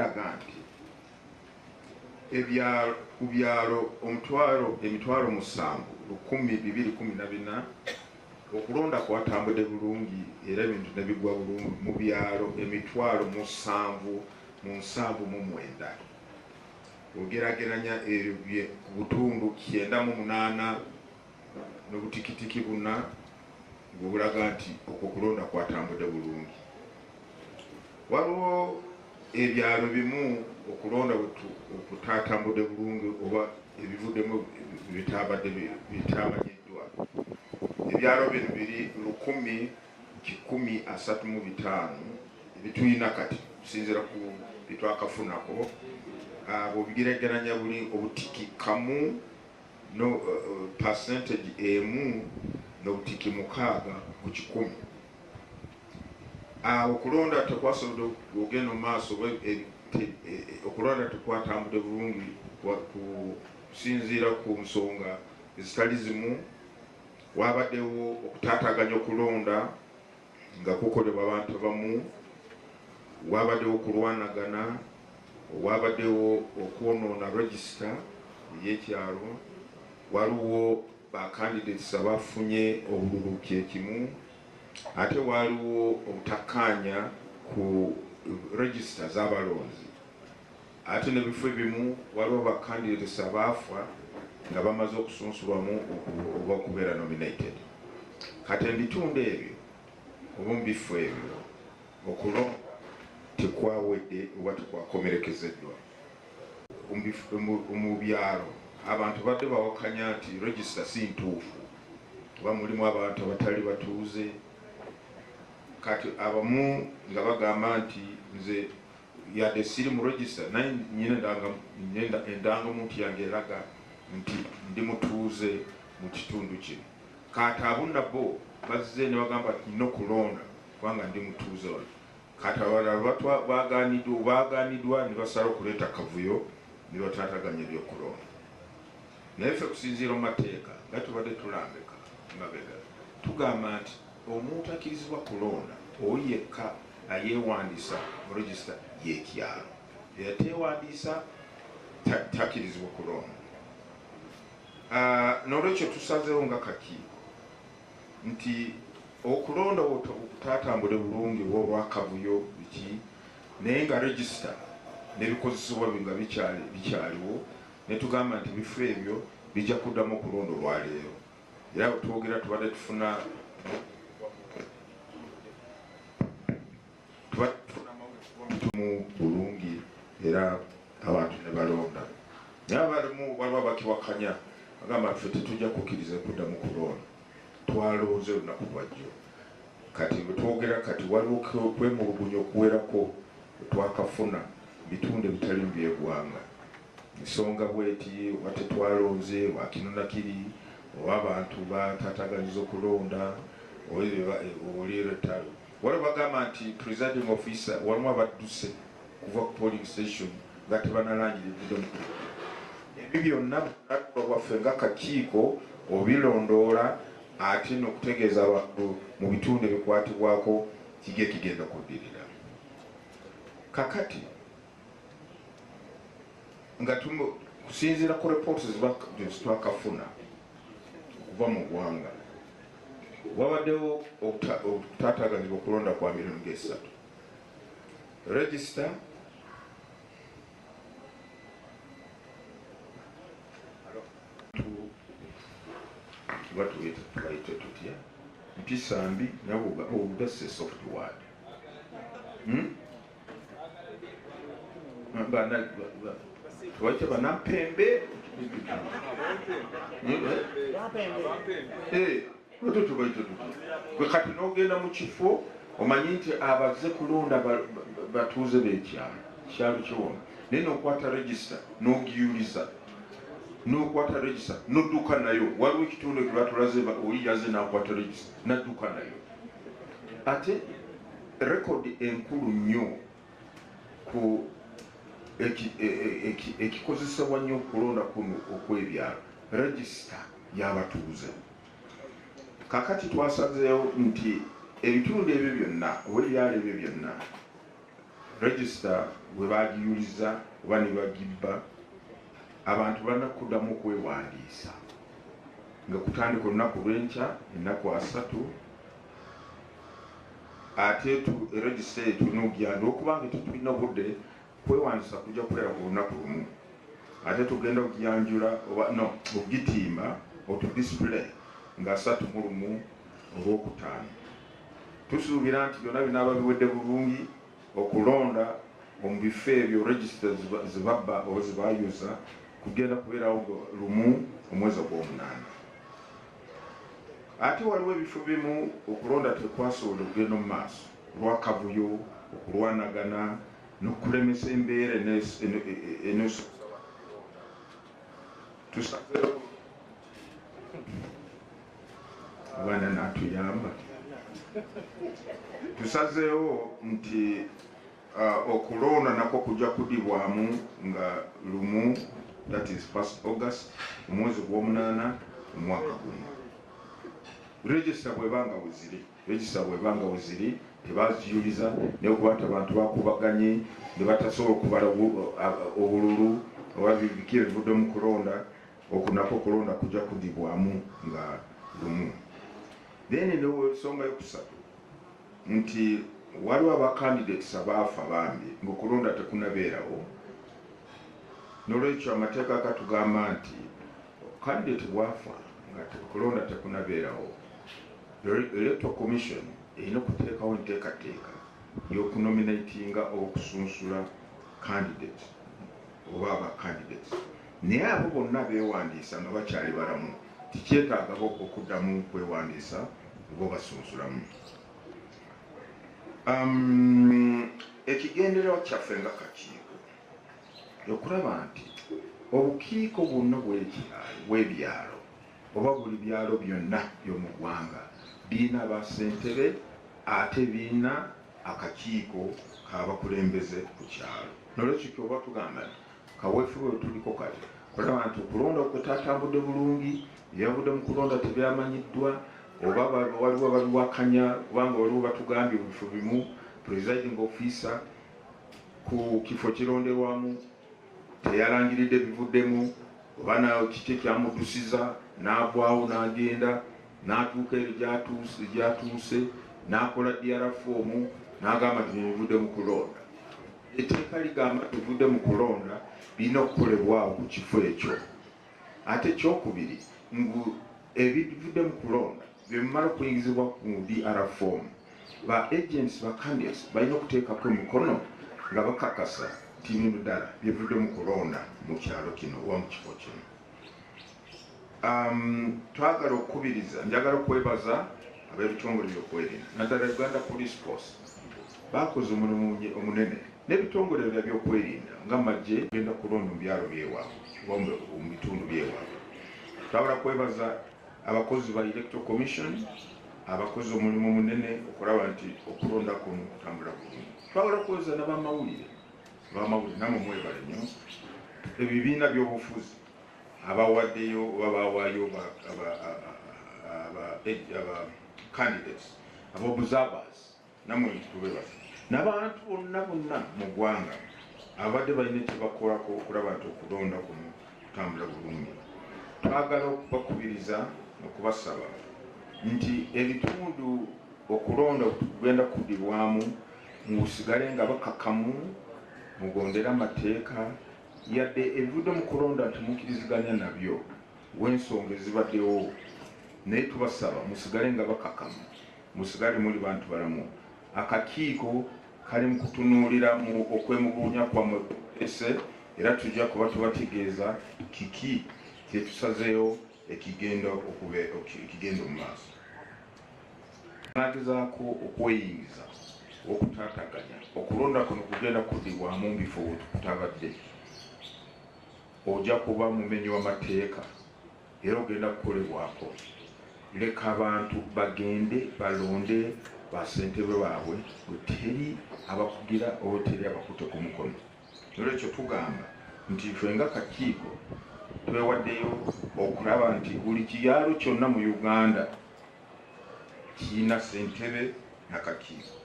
biraga nti ku byalo emitwalo 7,214 okulonda kwatambudde bulungi era ebintu ne bigwa bulungi mu byalo emitwalo 7,709 ogerageranya ebyo ku butundu 98 n'obutikitiki 4 bulaga nti okulonda kwatambudde bulungi. Waliwo ebyalo bimu okulonda okutatambudde bulungi oba ebivuddemu bitamanyiddwa. Ebyalo bino biri 1,135 ebituyina kati kusinziira ku bitwakafunako. Bw'obigeraageranya buli obutiki kamu no percentage emu n'obutiki 6 ku 100. Okulonda tekwasobodde okugenda mu maaso okulonda tekwatambudde bulungi kusinziira ku nsonga ezitali zimu. Wabaddewo okutaataganya okulonda nga kukolebwa abantu abamu, wabaddewo okulwanagana, wabaddewo okwonoona register ey'ekyalo, waliwo bacandidates abafunye obululu kyekimu, ate waliwo obutakkaanya ku register z'abalonzi. Ate n'ebifo ebimu waliwo bacandidates abaafa nga bamaze okusunsulwamu oba okubeera nominated. Kati ebitundu ebyo oba mu bifo ebyo okulonda tekwawedde oba tekwakomerekezeddwa. Mu byalo abantu badde bawakanya nti register si ntuufu oba mulimu abantu abatali batuuze. Kati abamu nga bagamba nti nze yadde siri mu register naye nyina endangamuntu yange eraga nti ndi mutuuze mu kitundu kino. Kati abo nabo bazze ne bagamba nina okulonda kubanga ndi mutuuze wano. Kati abalala baagaaniddwa ne basala okuleeta kavuyo ne bataataganya ebyokulonda. Naye ffe kusinziira mu mateeka nga tubadde tulambika mabega tugamba nti omuntu akkirizibwa kulonda oyo yekka ayeewandiisa mu register y'ekyalo. Eyateewandiisa takkirizibwa kulonda. N'olwekyo tusazeewo nga kakiiko nti okulonda okutatambule bulungi oba olwakavuyo biki, naye nga register n'ebikozesebwa nga bikyaliwo, ne tugamba nti ebifo ebyo bijja kuddamu okulonda olwaleero. Era twogera tubadde tufuna mu bulungi era abantu ne balonda. Naye waliwo abakiwakanya agamba ffe tetujja kukkiriza kuddamu kulonda, twalowooza olunaku lwajjo. Kati bwe twogera kati waliwo kwemulugunya okuwerako twakafuna bitundu ebitali mu by'eggwanga. Ensonga bweti oba tetwalonze wakino nakiri oba abantu bataataganyiza okulonda olieretalo. Waliwo bagamba nti presiding officer walimu abadduse kuva ku polling station nga tebanalangira ebidomo. Ebyo byonna bwaffe nga kakiiko obilondoola ate n'okutegeeza abantu mu bitundu ebikwatibwako kige kigenda kuddirira. Kakati nga kusinziira ku reports twakafuna okuva mu ggwanga, wabaddewo okutaataaganyizibwa okulonda kwa 3,000,000. Register tubayite tutya mpisa mbi nabo obudase soft word tubayite banampembe tubayite gwe kati n'ogenda mu kifo omanyi nti abazze kulonda batuuze b'ekyalo kyalo kiwona, naye n'okwata register n'ogiyuliza n'okwata register n'odduka nayo. Waliwo ekitundu ekyo batulaze oli yaze n'akwata register n'adduka nayo. Ate rekodi enkulu nnyo ku ekikozesebwa nnyo okulonda kuno okw'ebyalo, register y'abatuuze. Kakati twasazeewo nti ebitundu ebyo byonna oba ebyalo ebyo byonna register bwe bagiyuliza oba ne bagibba abantu banakuddamu okwewandiisa nga kutandika olunaku lw'enkya ennaku 3 ate register tulina okugyandu okubanga tetulina budde kwewandiisa kujja kubeera ku lunaku lumu ate tugenda okuyanjula oba no okugitimba otudisplay nga 31 olwokutaano. Tusuubira nti byonna binaaba biwedde bulungi okulonda mu bifo ebyo register zibabba oba zibayuza kugenda kubeerawo lumu omwezi ogw'omunaana. Ate waliwo ebifo bimu okulonda tekwasobola okugenda mu maaso olw'akavuyo okulwanagana n'okulemesa embeera tusazeewo abaana natuyamba tusazeewo nti okulonda nakwo kujja kudibwamu nga lumu, that is 1st August omwezi gw'omunaana omwaka guno. Register bwebanga weziri tebaziyuliza neokuba abantu bakubaganye ne batasobola okubala obululu oba biki ebivudde mu kulonda okunako okulonda kujja kudibwamu nga lumu. Then ensonga yokusatu nti waliwo abacandidates abaafa bambi ng'okulonda tekunabeerawo, n'olwekyo amateeka akatugamba nti candidate bwafa nga okulonda tekunabeerawo, Electoral Commission erina okuteekawo enteekateeka y'okunominatinga okusunsula candidate oba abacandidates, naye abo bonna beewandiisa nga bakyali balamu tikyetaagabo okuddamu kwewandiisa oba basunsulamu. Ekigendererwa kyaffe nga kakiiko okulaba nti obukiiko bwonna bw'ebyalo oba buli byalo byonna by'omu ggwanga birina bassentebe ate birina akakiiko k'abakulembeze ku kyalo. Nolwekyo kyoba tugamba nti kaweefube wetuliko kati olaba nti okulonda okwetatambudde bulungi, byavudde mu kulonda tebyamanyiddwa oba waliwo babiwakanya kubanga waliwo batugambye ebifo bimu presiding officer ku kifo kironderwamu teyalangiridde bivuddemu oba nayo kiki ekyamutusiza n'agwawo n'agenda n'atuuka eri gyatuuse n'akola DR foomu n'agamba nti bivudde mu kulonda. Etteeka ligamba tuvudde mu kulonda birina okukolebwawo ku kifo ekyo. Ate ekyokubiri ebivudde mu kulonda bwebimala okuyingizibwa ku DR form ba agents ba candidates balina okuteekako emikono nga bakakasa nti bino ddala bivudde mu kulonda mu kyalo kino oba mu kifo kino. Twagala okukubiriza, njagala okwebaza ab'ebitongole by'okwerinda naddala Uganda Police Force bakoze omulimu omunene n'ebitongole ebyo by'okwerinda nga magye genda kulonda mu byalo by'ewaabwe oba mu bitundu by'ewaabwe. Twagala kwebaza abakozi ba Electoral Commission abakozi omulimu munene okulaba nti okulonda kuno kutambula bulungi. Twagala kwebaza n'abamawulire namwe mwebale nnyo, ebibiina by'obufuzi abawaddeyo oba bawaayo aba candidates ab'observers namwe tubebaza n'abantu bonna mu ggwanga abadde balina kyebakolako okulaba nti okulonda kuno kutambula bulungi. Twagala okubakubiriza okubasaba nti ebitundu okulonda kugenda kudibwamu musigale nga bakakamu mugondera amateeka yadde ebivudde mu kulonda nti mukkiriziganya nabyo w'ensonga ezibaddewo, naye tubasaba musigale nga bakakamu, musigale muli bantu balamu. Akakiiko kali mu kutunuulira mu okwemulugunya kwammwe ese era tujja kuba tubategeeza kiki kyetusazeewo ekigenda mu maaso. Nagezaako okweyingiza okutaataganya okulonda kuno kugenda kudibwamu mu bifo kutabadde ojja kuba mumenyi w'amateeka era ogenda kukolebwako. Leka abantu bagende balonde bassentebe baabwe teri abakugira oba teri abakute ku mukono. Olwekyo tugamba nti ffe nga kakiiko twewaddeyo okulaba nti buli kiyaalo kyonna mu Uganda kirina ssentebe n'akakiiko.